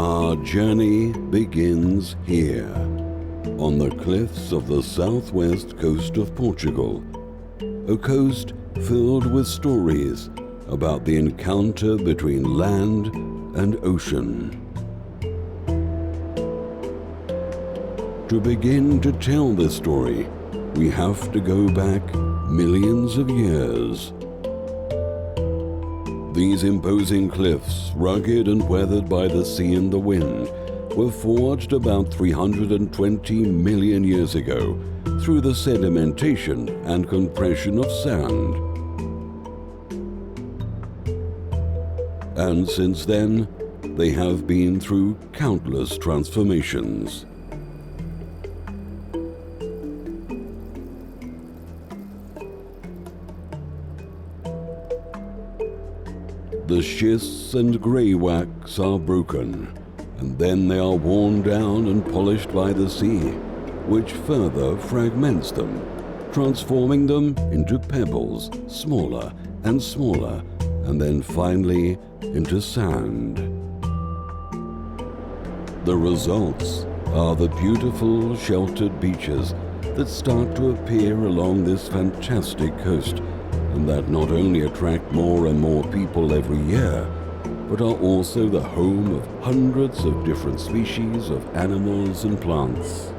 Our journey begins here, on the cliffs of the southwest coast of Portugal, a coast filled with stories about the encounter between land and ocean. To begin to tell this story, we have to go back millions of years. These imposing cliffs, rugged and weathered by the sea and the wind, were forged about 320 million years ago through the sedimentation and compression of sand. And since then, they have been through countless transformations. The schists and grey wax are broken, and then they are worn down and polished by the sea, which further fragments them, transforming them into pebbles, smaller and smaller, and then finally into sand. The results are the beautiful sheltered beaches that start to appear along this fantastic coast, and that not only attract more and more people every year, but are also the home of hundreds of different species of animals and plants.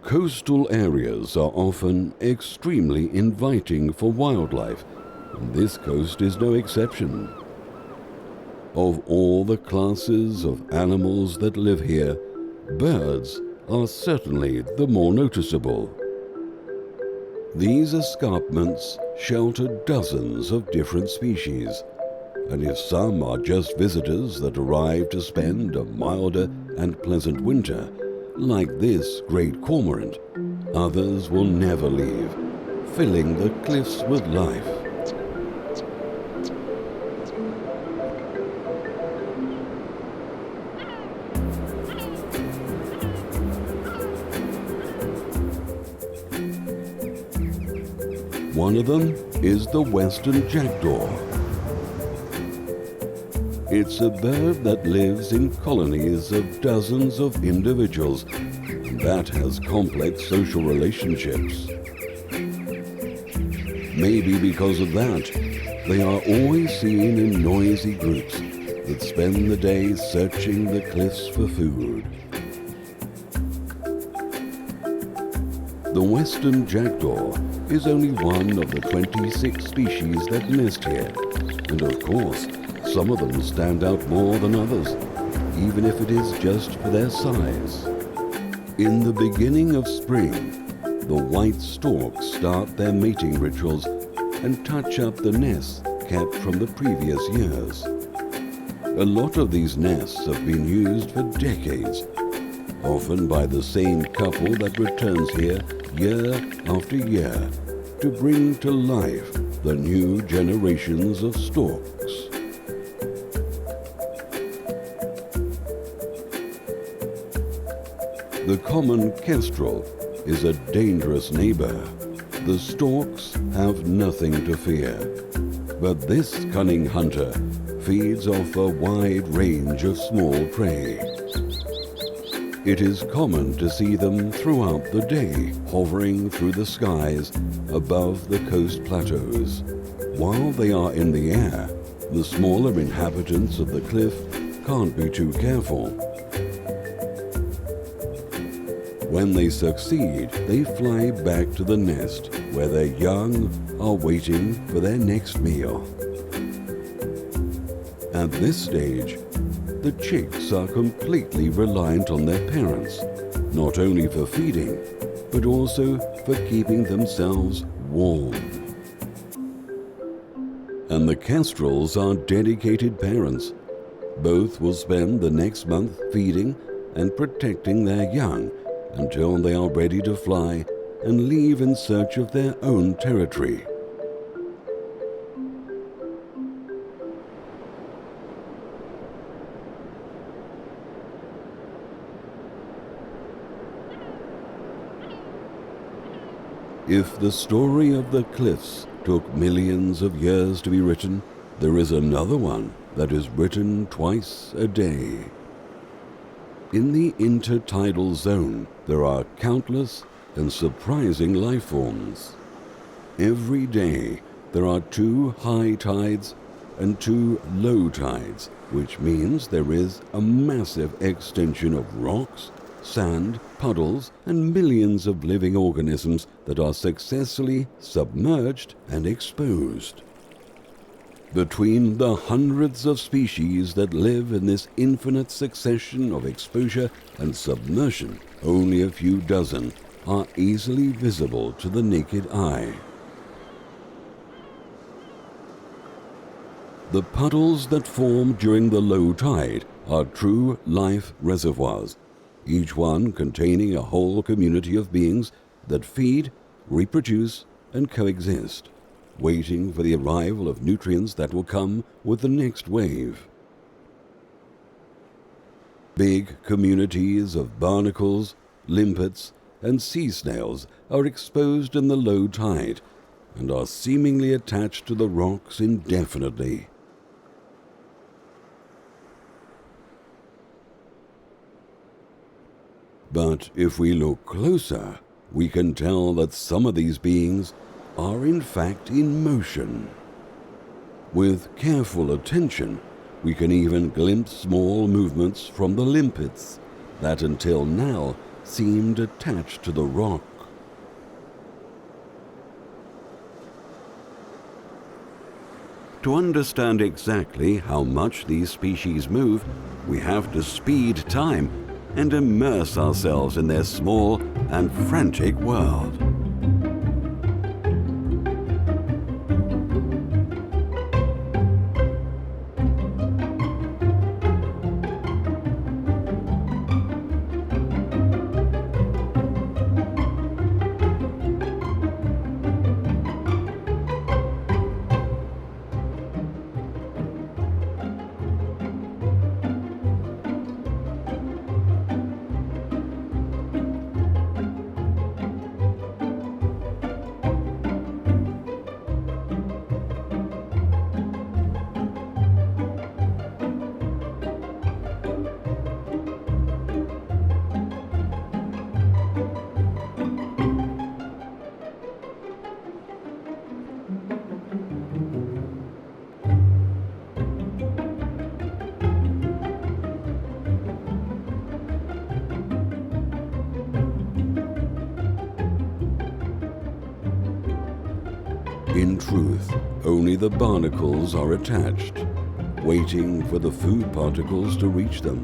Coastal areas are often extremely inviting for wildlife, and this coast is no exception. Of all the classes of animals that live here, birds are certainly the more noticeable. These escarpments shelter dozens of different species, and if some are just visitors that arrive to spend a milder and pleasant winter, like this great cormorant, others will never leave, filling the cliffs with life. One of them is the western jackdaw. It's a bird that lives in colonies of dozens of individuals, and that has complex social relationships. Maybe because of that, they are always seen in noisy groups that spend the day searching the cliffs for food. The western jackdaw is only one of the 26 species that nest here, and of course, some of them stand out more than others, even if it is just for their size. In the beginning of spring, the white storks start their mating rituals and touch up the nests kept from the previous years. A lot of these nests have been used for decades, often by the same couple that returns here year after year to bring to life the new generations of storks. The common kestrel is a dangerous neighbor. The storks have nothing to fear, but this cunning hunter feeds off a wide range of small prey. It is common to see them throughout the day, hovering through the skies above the coast plateaus. While they are in the air, the smaller inhabitants of the cliff can't be too careful. When they succeed, they fly back to the nest where their young are waiting for their next meal. At this stage, the chicks are completely reliant on their parents, not only for feeding, but also for keeping themselves warm. And the kestrels are dedicated parents. Both will spend the next month feeding and protecting their young until they are ready to fly and leave in search of their own territory. If the story of the cliffs took millions of years to be written, there is another one that is written twice a day. In the intertidal zone, there are countless and surprising life forms. Every day, there are 2 high tides and 2 low tides, which means there is a massive extension of rocks, sand, puddles, and millions of living organisms that are successfully submerged and exposed. Between the hundreds of species that live in this infinite succession of exposure and submersion, only a few dozen are easily visible to the naked eye. The puddles that form during the low tide are true life reservoirs, each one containing a whole community of beings that feed, reproduce, and coexist, waiting for the arrival of nutrients that will come with the next wave. Big communities of barnacles, limpets, and sea snails are exposed in the low tide and are seemingly attached to the rocks indefinitely. But if we look closer, we can tell that some of these beings are in fact in motion. With careful attention, we can even glimpse small movements from the limpets that until now seemed attached to the rock. To understand exactly how much these species move, we have to speed time and immerse ourselves in their small and frantic world. In truth, only the barnacles are attached, waiting for the food particles to reach them.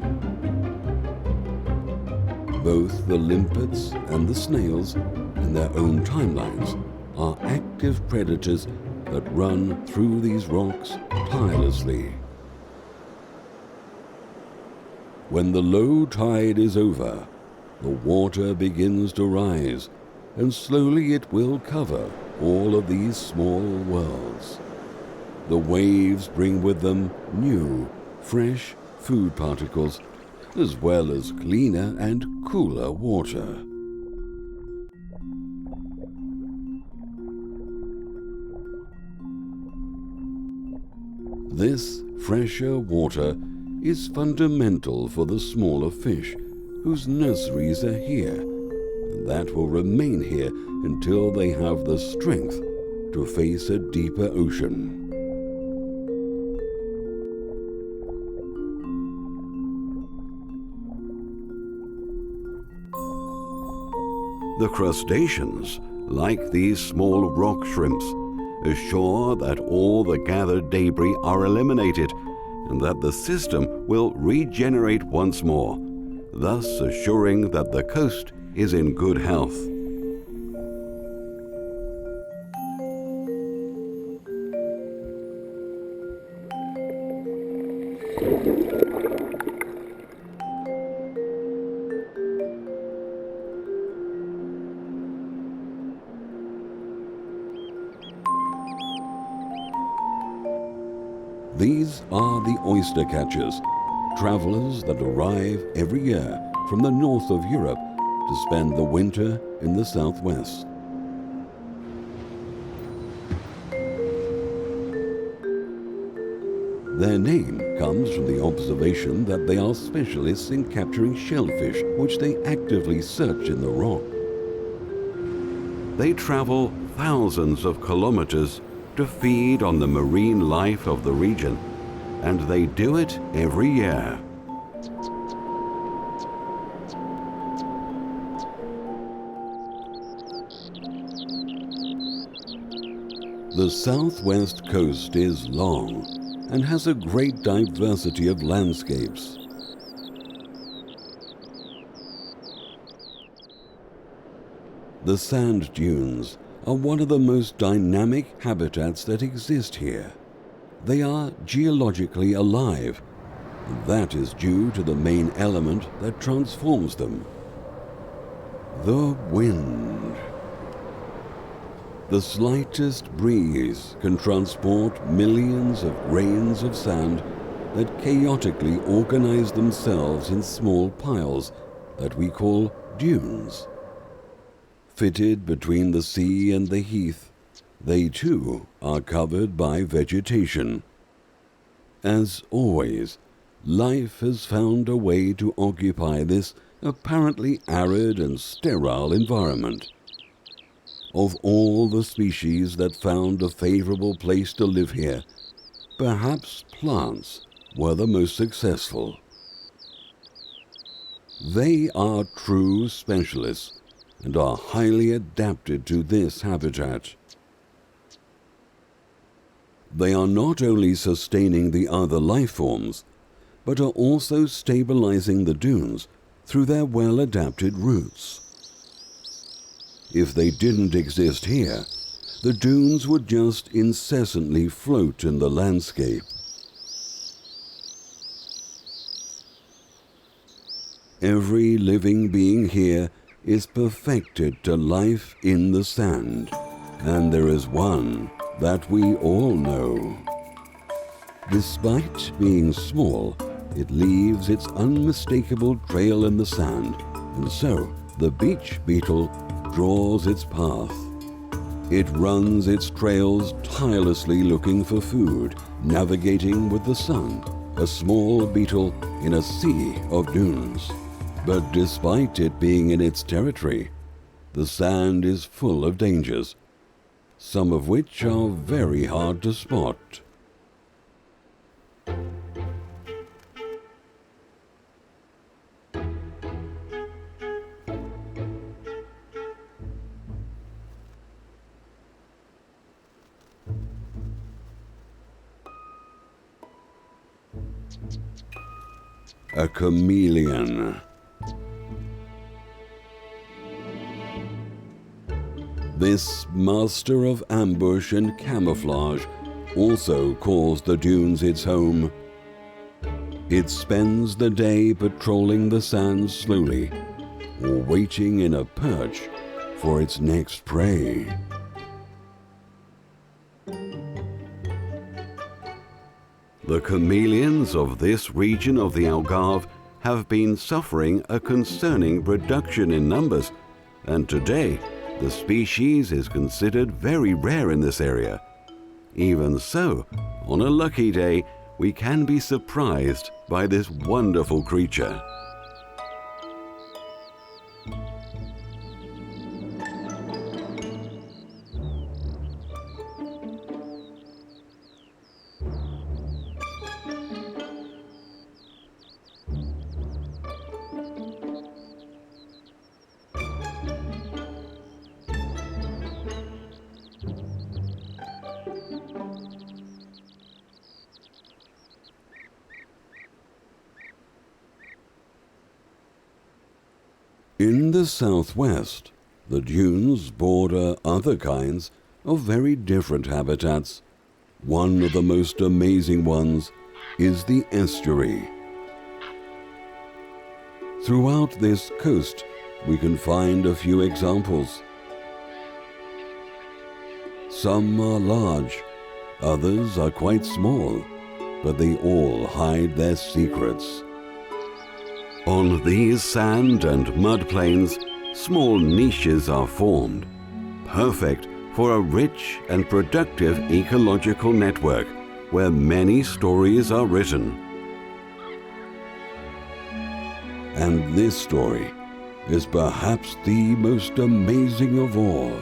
Both the limpets and the snails, in their own timelines, are active predators that run through these rocks tirelessly. When the low tide is over, the water begins to rise, and slowly it will cover all of these small worlds. The waves bring with them new, fresh food particles, as well as cleaner and cooler water. This fresher water is fundamental for the smaller fish, whose nurseries are here, and that will remain here until they have the strength to face a deeper ocean. The crustaceans, like these small rock shrimps, assure that all the gathered debris are eliminated and that the system will regenerate once more, thus assuring that the coast is in good health. These are the oyster catchers, travelers that arrive every year from the north of Europe to spend the winter in the southwest. Their name comes from the observation that they are specialists in capturing shellfish, which they actively search in the rock. They travel thousands of kilometers to feed on the marine life of the region, and they do it every year. The southwest coast is long and has a great diversity of landscapes. The sand dunes are one of the most dynamic habitats that exist here. They are geologically alive, and that is due to the main element that transforms them: the wind. The slightest breeze can transport millions of grains of sand that chaotically organize themselves in small piles that we call dunes. Fitted between the sea and the heath, they too are covered by vegetation. As always, life has found a way to occupy this apparently arid and sterile environment. Of all the species that found a favorable place to live here, perhaps plants were the most successful. They are true specialists and are highly adapted to this habitat. They are not only sustaining the other life forms, but are also stabilizing the dunes through their well-adapted roots. If they didn't exist here, the dunes would just incessantly float in the landscape. Every living being here is perfected to life in the sand, and there is one that we all know. Despite being small, it leaves its unmistakable trail in the sand, and so the beach beetle draws its path. It runs its trails tirelessly looking for food, navigating with the sun, a small beetle in a sea of dunes. But despite it being in its territory, the sand is full of dangers, some of which are very hard to spot. A chameleon. This master of ambush and camouflage also calls the dunes its home. It spends the day patrolling the sands slowly, or waiting in a perch for its next prey. The chameleons of this region of the Algarve have been suffering a concerning reduction in numbers, and today the species is considered very rare in this area. Even so, on a lucky day, we can be surprised by this wonderful creature. In the southwest, the dunes border other kinds of very different habitats. One of the most amazing ones is the estuary. Throughout this coast, we can find a few examples. Some are large, others are quite small, but they all hide their secrets. On these sand and mud plains, small niches are formed, perfect for a rich and productive ecological network where many stories are written. And this story is perhaps the most amazing of all.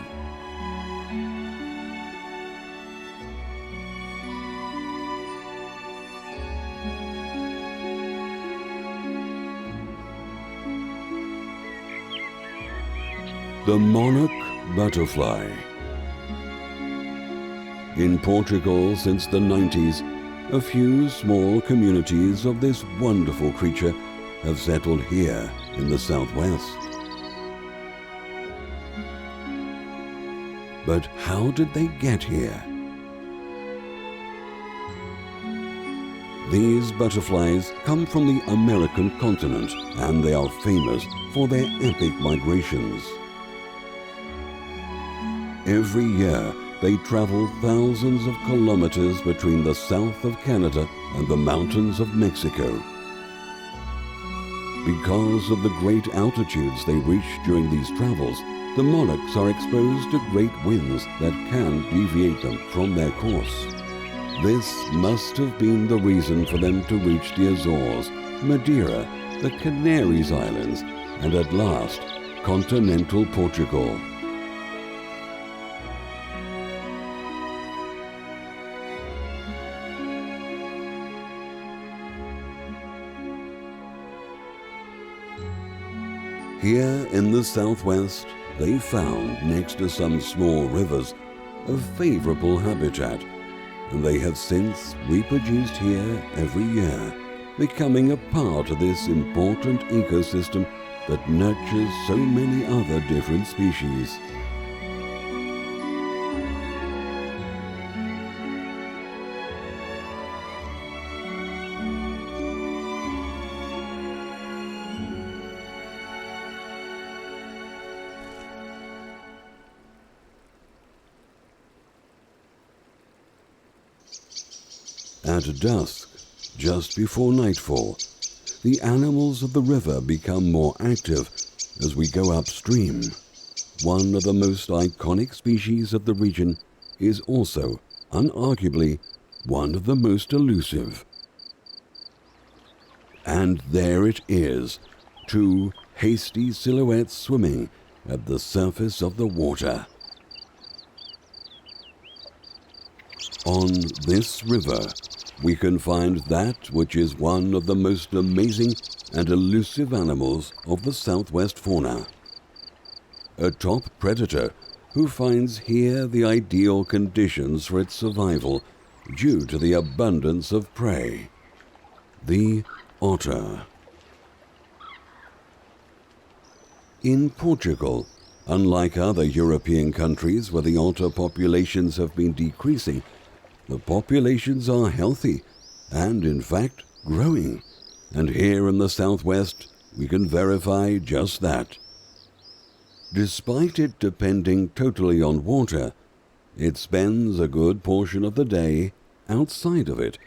The monarch butterfly. In Portugal since the 90s, a few small communities of this wonderful creature have settled here in the southwest. But how did they get here? These butterflies come from the American continent, and they are famous for their epic migrations. Every year, they travel thousands of kilometers between the south of Canada and the mountains of Mexico. Because of the great altitudes they reach during these travels, the monarchs are exposed to great winds that can deviate them from their course. This must have been the reason for them to reach the Azores, Madeira, the Canaries Islands, and at last, continental Portugal. Here in the southwest, they found, next to some small rivers, a favorable habitat, and they have since reproduced here every year, becoming a part of this important ecosystem that nurtures so many other different species. At dusk, just before nightfall, the animals of the river become more active as we go upstream. One of the most iconic species of the region is also, unarguably, one of the most elusive. And there it is, two hasty silhouettes swimming at the surface of the water. On this river, we can find that which is one of the most amazing and elusive animals of the southwest fauna. A top predator who finds here the ideal conditions for its survival due to the abundance of prey. The otter. In Portugal, unlike other European countries where the otter populations have been decreasing, the populations are healthy and, in fact, growing. And here in the southwest, we can verify just that. Despite it depending totally on water, it spends a good portion of the day outside of it,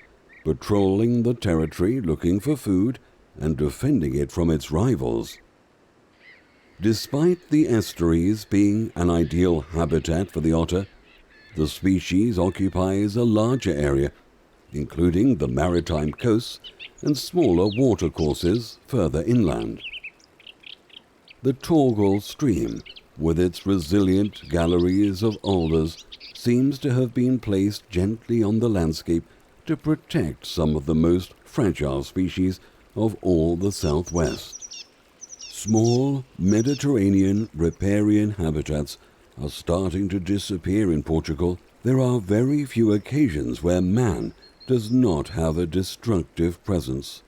patrolling the territory looking for food and defending it from its rivals. Despite the estuaries being an ideal habitat for the otter, the species occupies a larger area, including the maritime coasts and smaller watercourses further inland. The Torgal stream, with its resilient galleries of alders, seems to have been placed gently on the landscape to protect some of the most fragile species of all the southwest. Small Mediterranean riparian habitats are starting to disappear in Portugal. There are very few occasions where man does not have a destructive presence.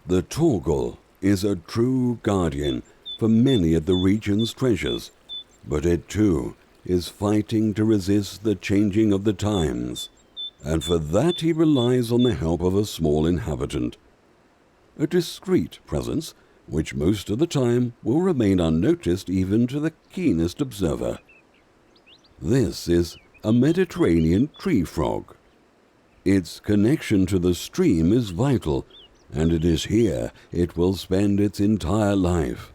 The Torgal is a true guardian for many of the region's treasures, but it too is fighting to resist the changing of the times, and for that he relies on the help of a small inhabitant. A discreet presence which most of the time will remain unnoticed even to the keenest observer. This is a Mediterranean tree frog. Its connection to the stream is vital, and it is here it will spend its entire life.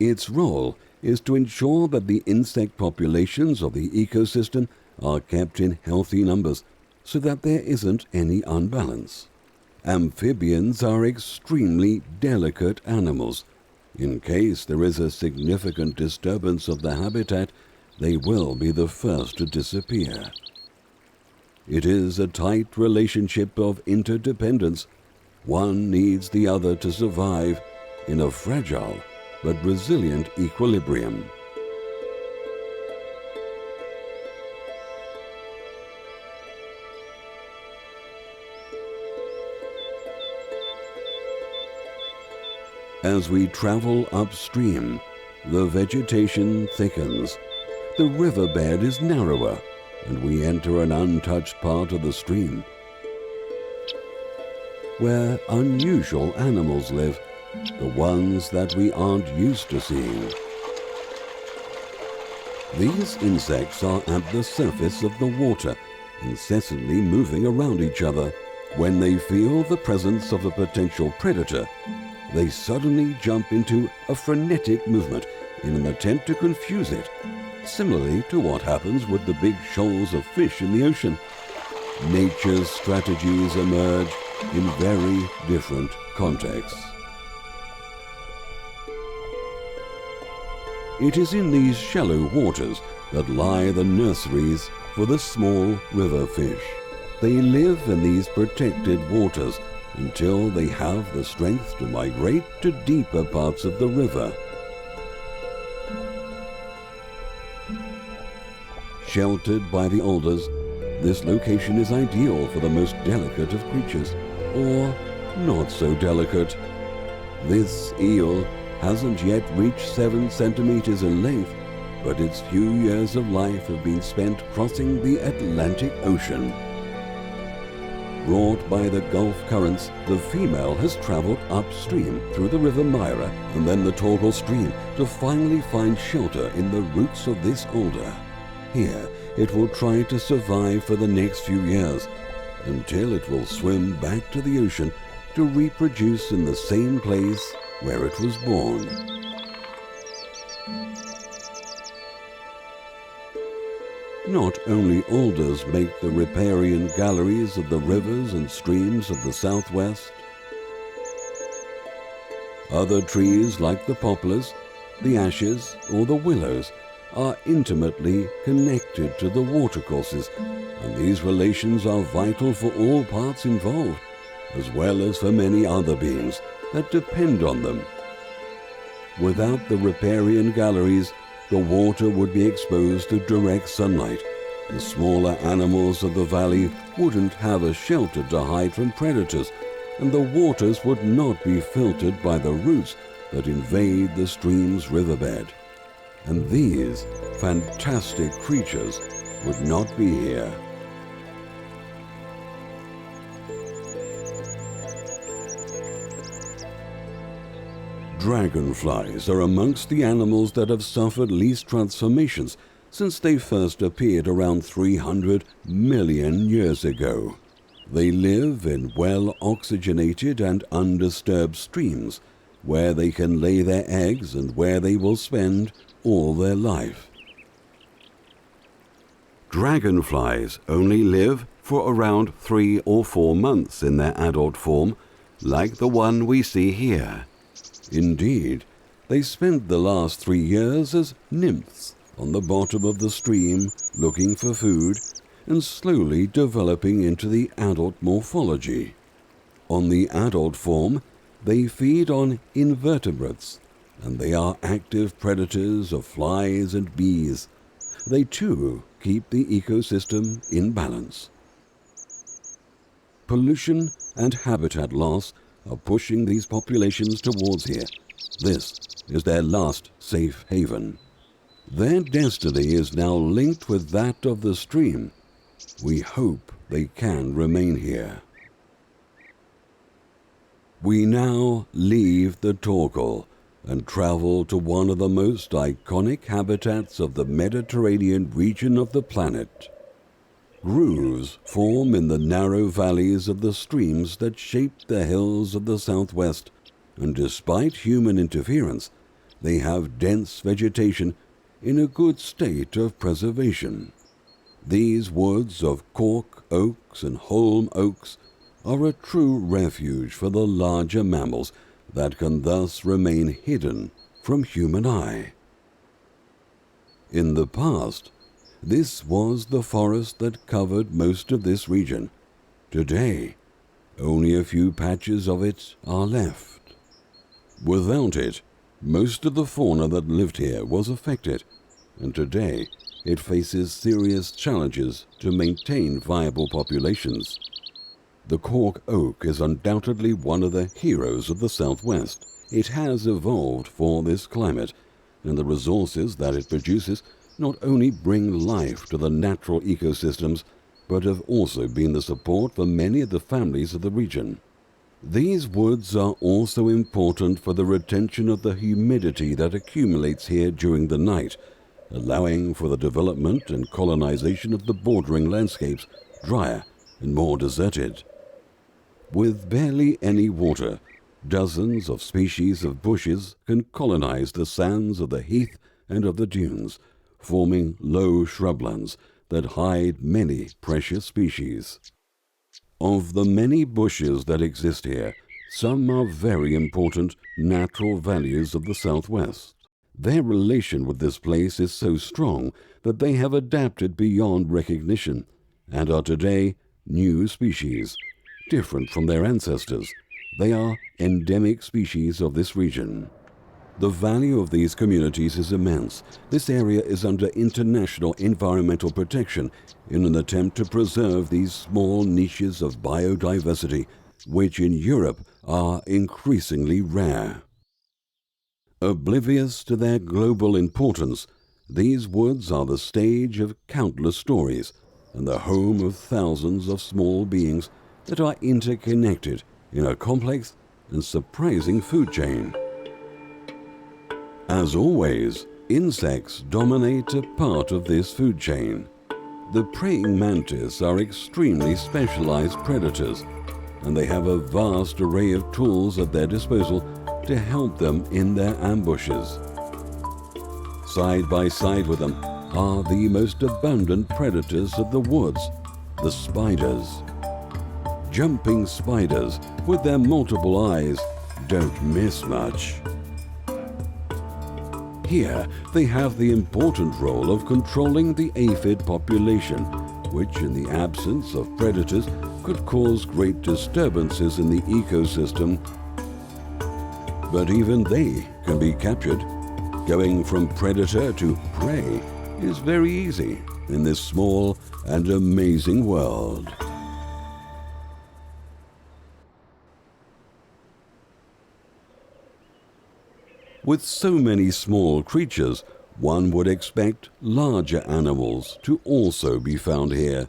Its role is to ensure that the insect populations of the ecosystem are kept in healthy numbers so that there isn't any unbalance. Amphibians are extremely delicate animals. In case there is a significant disturbance of the habitat, they will be the first to disappear. It is a tight relationship of interdependence. One needs the other to survive in a fragile but resilient equilibrium. As we travel upstream, the vegetation thickens. The riverbed is narrower, and we enter an untouched part of the stream, where unusual animals live, the ones that we aren't used to seeing. These insects are at the surface of the water, incessantly moving around each other. When they feel the presence of a potential predator, they suddenly jump into a frenetic movement in an attempt to confuse it, similarly to what happens with the big shoals of fish in the ocean. Nature's strategies emerge in very different contexts. It is in these shallow waters that lie the nurseries for the small river fish. They live in these protected waters until they have the strength to migrate to deeper parts of the river. Sheltered by the alders, this location is ideal for the most delicate of creatures, or not so delicate. This eel hasn't yet reached 7 centimeters in length, but its few years of life have been spent crossing the Atlantic Ocean. Brought by the Gulf currents, the female has traveled upstream through the River Myra and then the Torgal Stream to finally find shelter in the roots of this alder. Here, it will try to survive for the next few years, until it will swim back to the ocean to reproduce in the same place where it was born. Not only alders make the riparian galleries of the rivers and streams of the southwest. Other trees like the poplars, the ashes, or the willows are intimately connected to the watercourses, and these relations are vital for all parts involved, as well as for many other beings that depend on them. Without the riparian galleries, the water would be exposed to direct sunlight. The smaller animals of the valley wouldn't have a shelter to hide from predators, and the waters would not be filtered by the roots that invade the stream's riverbed. And these fantastic creatures would not be here. Dragonflies are amongst the animals that have suffered least transformations since they first appeared around 300 million years ago. They live in well-oxygenated and undisturbed streams, where they can lay their eggs and where they will spend all their life. Dragonflies only live for around 3 or 4 months in their adult form, like the one we see here. Indeed, they spent the last 3 years as nymphs on the bottom of the stream looking for food and slowly developing into the adult morphology. On the adult form, they feed on invertebrates, and they are active predators of flies and bees. They too keep the ecosystem in balance. Pollution and habitat loss are pushing these populations towards here. This is their last safe haven. Their destiny is now linked with that of the stream. We hope they can remain here. We now leave the Torgal and travel to one of the most iconic habitats of the Mediterranean region of the planet. Grooves form in the narrow valleys of the streams that shape the hills of the southwest, and despite human interference, they have dense vegetation in a good state of preservation. These woods of cork oaks and holm oaks are a true refuge for the larger mammals that can thus remain hidden from human eye. In the past, this was the forest that covered most of this region. Today, only a few patches of it are left. Without it, most of the fauna that lived here was affected, and today it faces serious challenges to maintain viable populations. The cork oak is undoubtedly one of the heroes of the Southwest. It has evolved for this climate, and the resources that it produces not only bring life to the natural ecosystems, but have also been the support for many of the families of the region. These woods are also important for the retention of the humidity that accumulates here during the night, allowing for the development and colonization of the bordering landscapes, drier and more deserted. With barely any water, dozens of species of bushes can colonize the sands of the heath and of the dunes, forming low shrublands that hide many precious species. Of the many bushes that exist here, some are very important natural values of the Southwest. Their relation with this place is so strong that they have adapted beyond recognition and are today new species, different from their ancestors. They are endemic species of this region. The value of these communities is immense. This area is under international environmental protection in an attempt to preserve these small niches of biodiversity, which in Europe are increasingly rare. Oblivious to their global importance, these woods are the stage of countless stories and the home of thousands of small beings that are interconnected in a complex and surprising food chain. As always, insects dominate a part of this food chain. The praying mantis are extremely specialized predators, and they have a vast array of tools at their disposal to help them in their ambushes. Side by side with them are the most abundant predators of the woods, the spiders. Jumping spiders with their multiple eyes don't miss much. Here, they have the important role of controlling the aphid population, which in the absence of predators could cause great disturbances in the ecosystem. But even they can be captured. Going from predator to prey is very easy in this small and amazing world. With so many small creatures, one would expect larger animals to also be found here,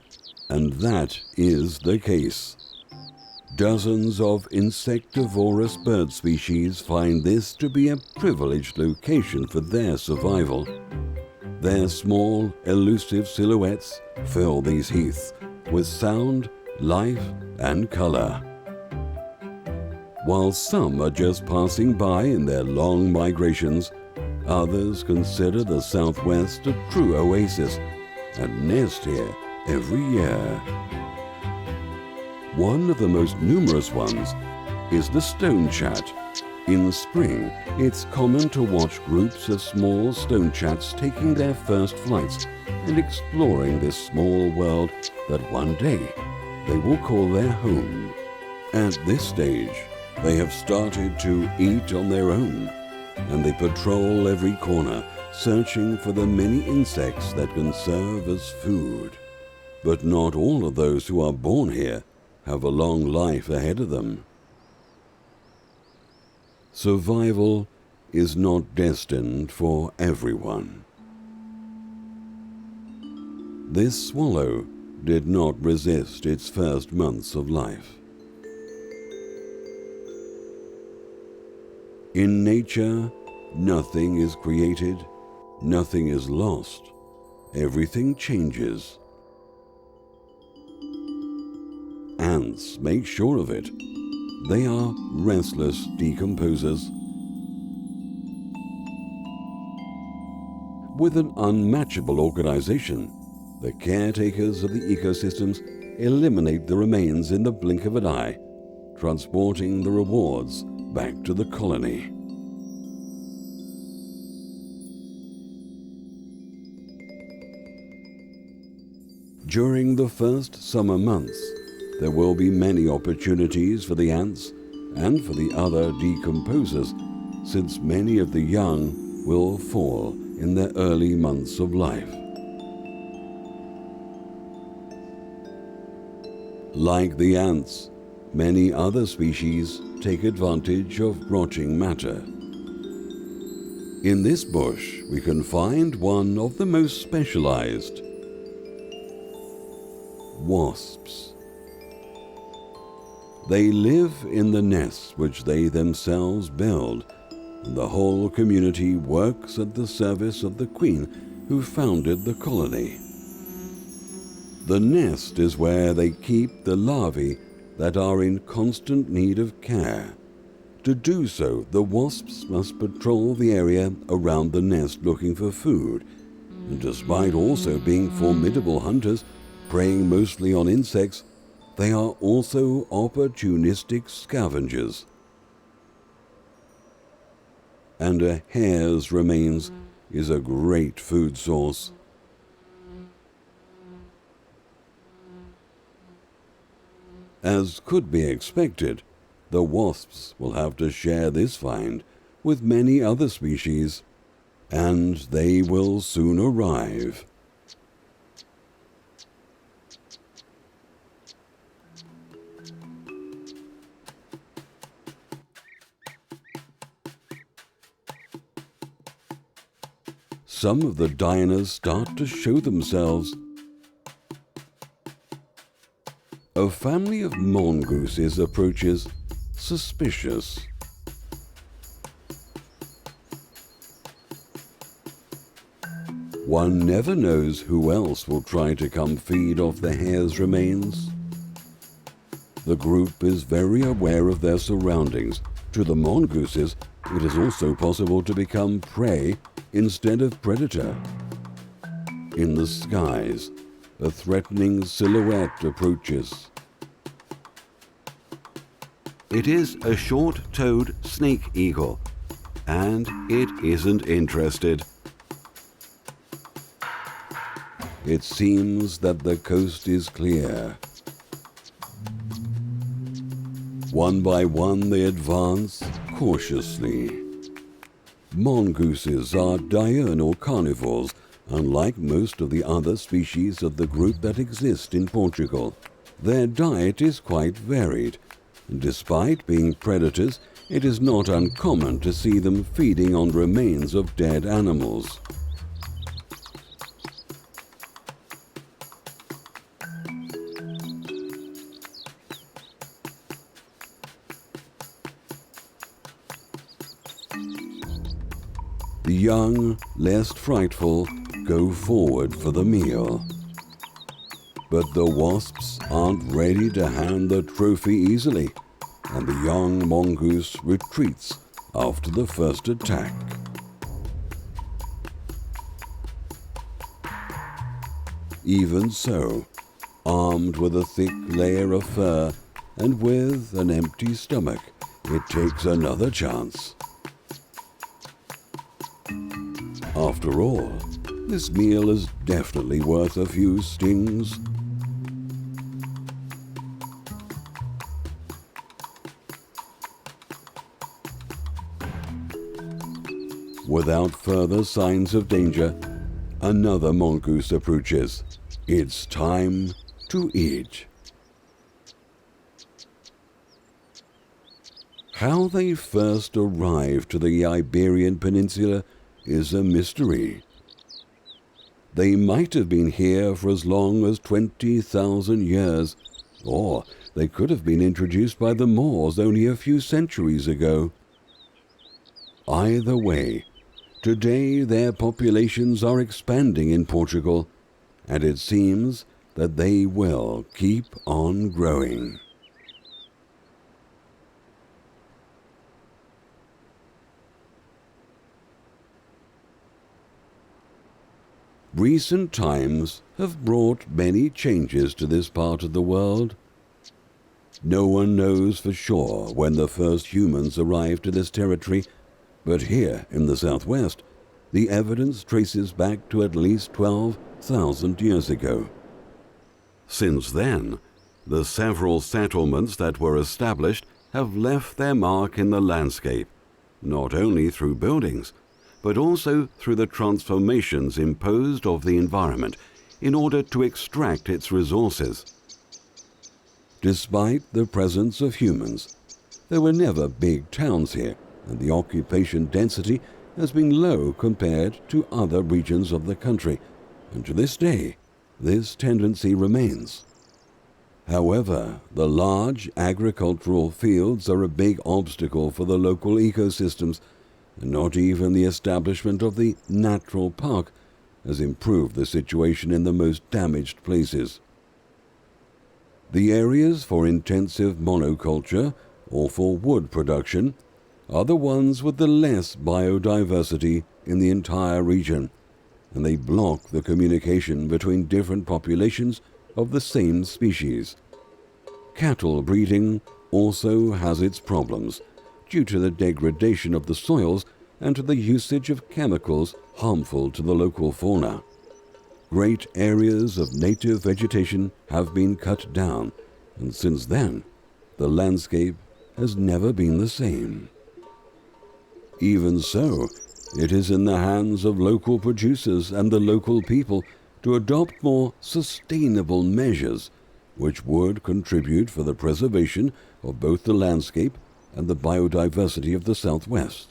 and that is the case. Dozens of insectivorous bird species find this to be a privileged location for their survival. Their small, elusive silhouettes fill these heaths with sound, life, and color. While some are just passing by in their long migrations, others consider the Southwest a true oasis and nest here every year. One of the most numerous ones is the stonechat. In spring, it's common to watch groups of small stonechats taking their first flights and exploring this small world that one day they will call their home. At this stage, they have started to eat on their own, and they patrol every corner, searching for the many insects that can serve as food. But not all of those who are born here have a long life ahead of them. Survival is not destined for everyone. This swallow did not resist its first months of life. In nature, nothing is created, nothing is lost, everything changes. Ants make sure of it. They are restless decomposers. With an unmatchable organization, The caretakers of the ecosystems eliminate the remains in the blink of an eye, transporting the rewards back to the colony. During the first summer months, there will be many opportunities for the ants and for the other decomposers, since many of the young will fall in their early months of life. Like the ants, many other species take advantage of rotting matter. In this bush, we can find one of the most specialized: wasps. They live in the nests which they themselves build, and the whole community works at the service of the queen who founded the colony. The nest is where they keep the larvae that are in constant need of care. To do so, the wasps must patrol the area around the nest looking for food, and despite also being formidable hunters, preying mostly on insects, they are also opportunistic scavengers. And a hare's remains is a great food source. As could be expected, the wasps will have to share this find with many other species, and they will soon arrive. Some of the diners start to show themselves. A family of mongooses approaches, suspicious. One never knows who else will try to come feed off the hare's remains. The group is very aware of their surroundings. To the mongooses, it is also possible to become prey instead of predator. In the skies, a threatening silhouette approaches. It is a short-toed snake eagle, and it isn't interested. It seems that the coast is clear. One by one they advance cautiously. Mongooses are diurnal carnivores, unlike most of the other species of the group that exist in Portugal. Their diet is quite varied. Despite being predators, it is not uncommon to see them feeding on remains of dead animals. The young, less frightful, go forward for the meal. But the wasps aren't ready to hand the trophy easily, and the young mongoose retreats after the first attack. Even so, armed with a thick layer of fur and with an empty stomach, it takes another chance. After all, this meal is definitely worth a few stings. Without further signs of danger, another mongoose approaches. It's time to eat. How they first arrived to the Iberian Peninsula is a mystery. They might have been here for as long as 20,000 years, or they could have been introduced by the Moors only a few centuries ago. Either way, today their populations are expanding in Portugal, and it seems that they will keep on growing. Recent times have brought many changes to this part of the world. No one knows for sure when the first humans arrived to this territory, but here in the southwest, the evidence traces back to at least 12,000 years ago. Since then, the several settlements that were established have left their mark in the landscape, not only through buildings, but also through the transformations imposed of the environment in order to extract its resources. Despite the presence of humans, there were never big towns here, and the occupation density has been low compared to other regions of the country, and to this day, this tendency remains. However, the large agricultural fields are a big obstacle for the local ecosystems, and not even the establishment of the natural park has improved the situation in the most damaged places. The areas for intensive monoculture or for wood production are the ones with the less biodiversity in the entire region, and they block the communication between different populations of the same species. Cattle breeding also has its problems due to the degradation of the soils and to the usage of chemicals harmful to the local fauna. Great areas of native vegetation have been cut down, and since then, the landscape has never been the same. Even so, it is in the hands of local producers and the local people to adopt more sustainable measures which would contribute for the preservation of both the landscape and the biodiversity of the Southwest.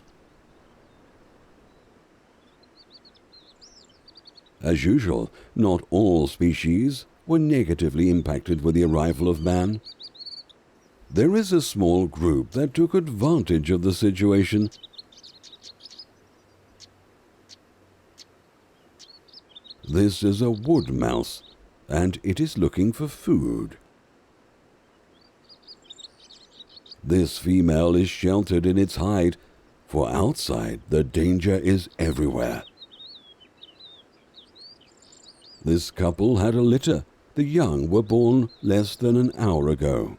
As usual, not all species were negatively impacted with the arrival of man. There is a small group that took advantage of the situation. This is a wood mouse, and it is looking for food. This female is sheltered in its hide, for outside the danger is everywhere. This couple had a litter. The young were born less than an hour ago.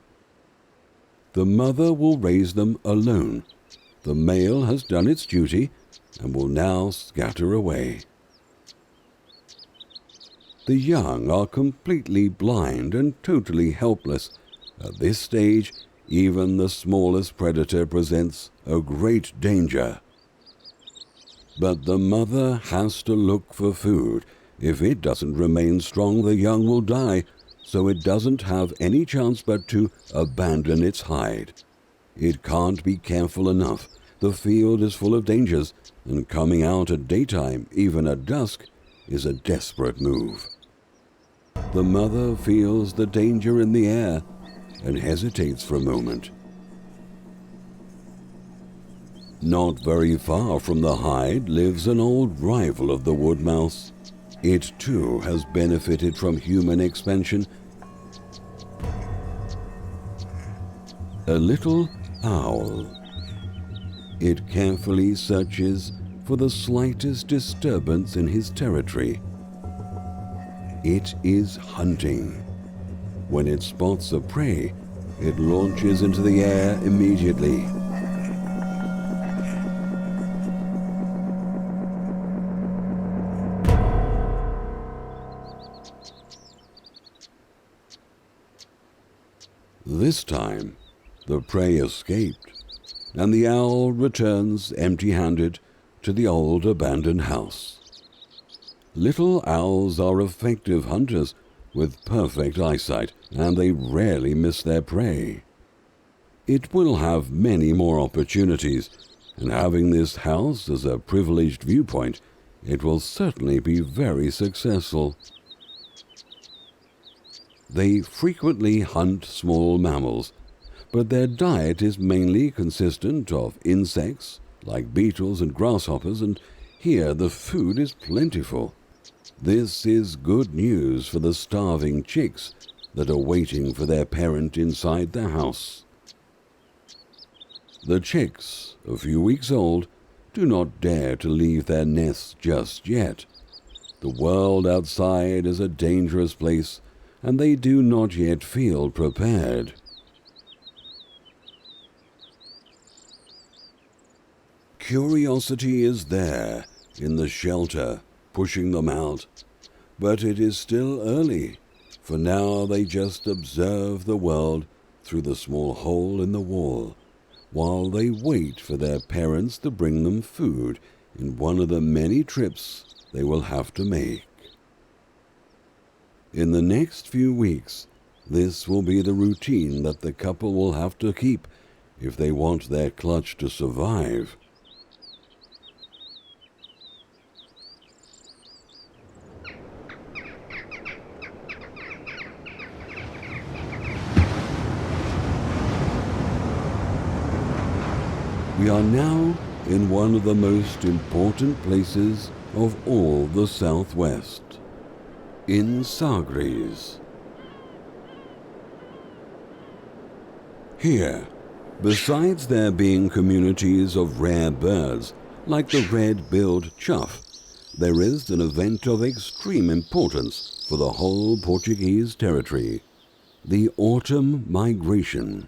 The mother will raise them alone. The male has done its duty and will now scatter away. The young are completely blind and totally helpless. At this stage, even the smallest predator presents a great danger. But the mother has to look for food. If it doesn't remain strong, the young will die, so it doesn't have any chance but to abandon its hide. It can't be careful enough. The field is full of dangers, and coming out at daytime, even at dusk, is a desperate move. The mother feels the danger in the air and hesitates for a moment. Not very far from the hide lives an old rival of the wood mouse. It too has benefited from human expansion. A little owl. It carefully searches for the slightest disturbance in his territory. It is hunting. When it spots a prey, it launches into the air immediately. This time, the prey escaped, and the owl returns empty-handed to the old abandoned house. Little owls are effective hunters with perfect eyesight, and they rarely miss their prey. It will have many more opportunities, and having this house as a privileged viewpoint, it will certainly be very successful. They frequently hunt small mammals, but their diet is mainly consistent of insects like beetles and grasshoppers, and here the food is plentiful. This is good news for the starving chicks that are waiting for their parent inside the house. The chicks, a few weeks old, do not dare to leave their nests just yet. The world outside is a dangerous place, and they do not yet feel prepared. Curiosity is there in the shelter, pushing them out, but it is still early, for now they just observe the world through the small hole in the wall, while they wait for their parents to bring them food in one of the many trips they will have to make. In the next few weeks, this will be the routine that the couple will have to keep if they want their clutch to survive. We are now in one of the most important places of all the Southwest, in Sagres. Here, besides there being communities of rare birds like the red-billed chough, there is an event of extreme importance for the whole Portuguese territory, the autumn migration.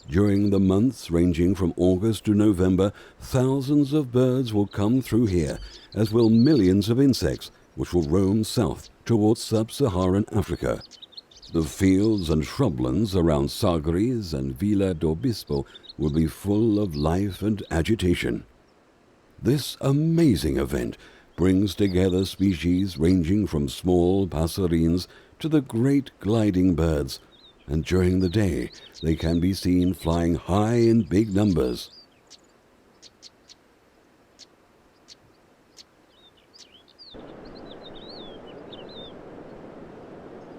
During the months ranging from August to November, thousands of birds will come through here, as will millions of insects, which will roam south towards sub-Saharan Africa. The fields and shrublands around Sagres and Vila do Bispo will be full of life and agitation. This amazing event brings together species ranging from small passerines to the great gliding birds, and during the day they can be seen flying high in big numbers.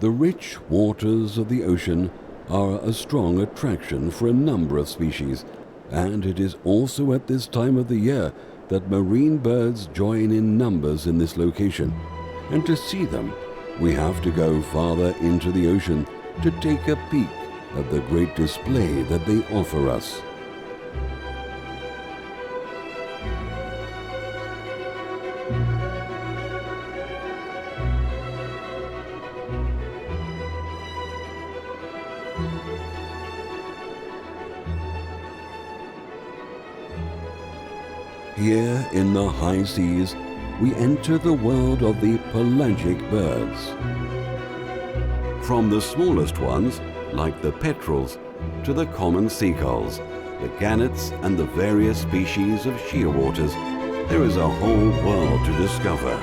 The rich waters of the ocean are a strong attraction for a number of species, and it is also at this time of the year that marine birds join in numbers in this location. And to see them, we have to go farther into the ocean to take a peek at the great display that they offer us. Here in the high seas, we enter the world of the pelagic birds. From the smallest ones, like the petrels, to the common seagulls, the gannets and the various species of shearwaters, there is a whole world to discover.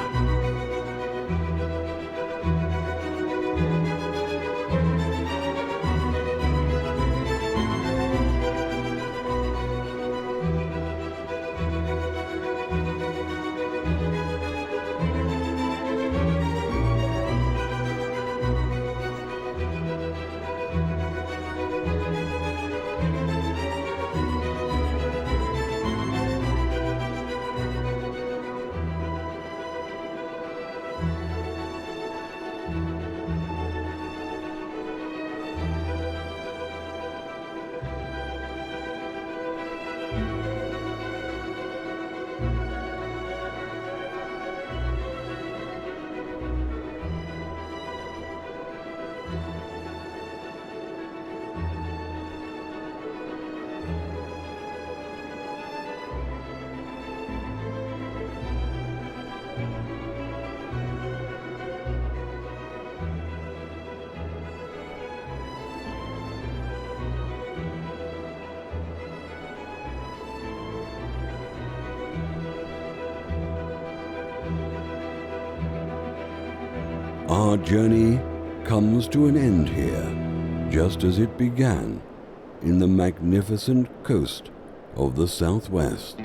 Our journey comes to an end here, just as it began, in the magnificent coast of the Southwest.